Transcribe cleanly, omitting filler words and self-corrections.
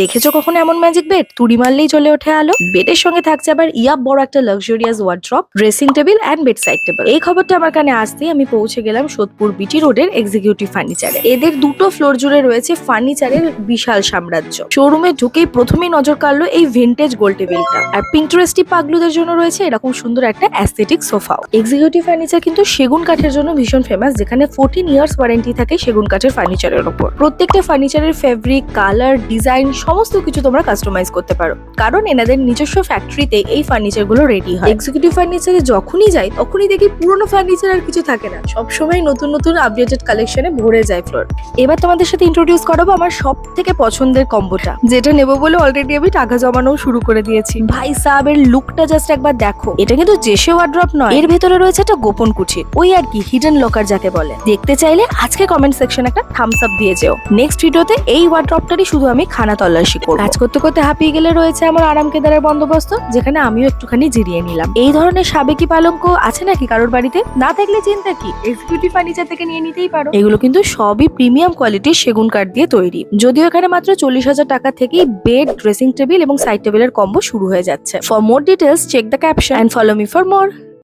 দেখেছো কখনো এমন ম্যাজিক বেড? তুড়ি মারলেই চলে ওঠে আলো। বেডের সঙ্গে থাকছে আবার ইয়াব বড় একটা luxurious wardrobe, dressing table and bed side table. এই খবরটা আমার কানে আসতেই আমি পৌঁছে গেলাম সোদপুর বিটি রোডের এক্সিকিউটিভ ফার্নিচারে। এদের দুটো ফ্লোর জুড়ে রয়েছে ফার্নিচারের বিশাল সাম্রাজ্য। শোরুমে ঢুকেই প্রথমেই নজর কাড়লো এই ভিন্টেজ গোল টেবিলটা, আর পিন্টারেস্টি পাগলুদের জন্য রয়েছে এরকম সুন্দর একটা অ্যাস্থেটিক সোফাও। এক্সিকিউটিভ ফার্নিচার কিন্তু সেগুন কাঠের জন্য ভীষণ ফেমাস, যেখানে 14 ইয়ার্স ওয়ারেন্টি থাকে সেগুন কাঠের ফার্নিচারের উপর। প্রত্যেকটা ফার্নিচারের ফেব্রিক, কালার, ডিজাইন সমস্ত কিছু তোমরা কাস্টমাইজ করতে পারো, কারণ এনাদের নিজস্ব ফ্যাক্টরিতে এই ফার্নিচার গুলো রেডি হয়। এক্সিকিউটিভ ফার্নিচারে যখনই যাই তখনই দেখি পুরোনো ফার্নিচার আর কিছু থাকে না, সবসময় নতুন নতুন আপডেটেড কালেকশনে ভরে যায় ফ্লোর। এবার তোমাদের সাথে ইন্ট্রোডিউস করাবো আমার সব থেকে পছন্দের কম্বোটা, যেটা নেবো বলে অলরেডি আমি টাকা জমানো শুরু করে দিয়েছি। ভাই সাহেবের লুকটা জাস্ট একবার দেখো। এটা কিন্তু জেসে ওয়ার্ড্রপ নয়, এর ভেতরে রয়েছে একটা গোপন কুঠির, ওই আর কি হিডেন লকার যাকে বলে। দেখতে চাইলে আজকে কমেন্ট সেকশনে একটা থামস আপ দিয়ে যেও। নেক্সট ভিডিওতে এই ওয়ার্ড্রপটারই শুধু আমি খানা তল্লাশি করব। কাজ করতে করতে হাঁপিয়ে গেলে রয়েছে আমার আরাম কেদারের বন্দোবস্ত, যেখানে আমিও একটুখানি জিরিয়ে নিলাম। এই ধরনের সাবেকি পালঙ্ক আছে নাকি কারোর বাড়িতে? না থাকলে চিন্তা কি, এক্সিকিউটিভ ফার্নিচার থেকে নিয়ে নিতেই পারো। এগুলো কিন্তু সবই প্রিমিয়াম কোয়ালিটির সেগুন কাঠ দিয়ে তৈরি, যদিও এখানে মাত্র 40,000 টাকা থেকেই বেড, ড্রেসিং টেবিল এবং সাইড টেবিলের কম্বো শুরু হয়ে যাচ্ছে। For more details check the caption and follow me for more.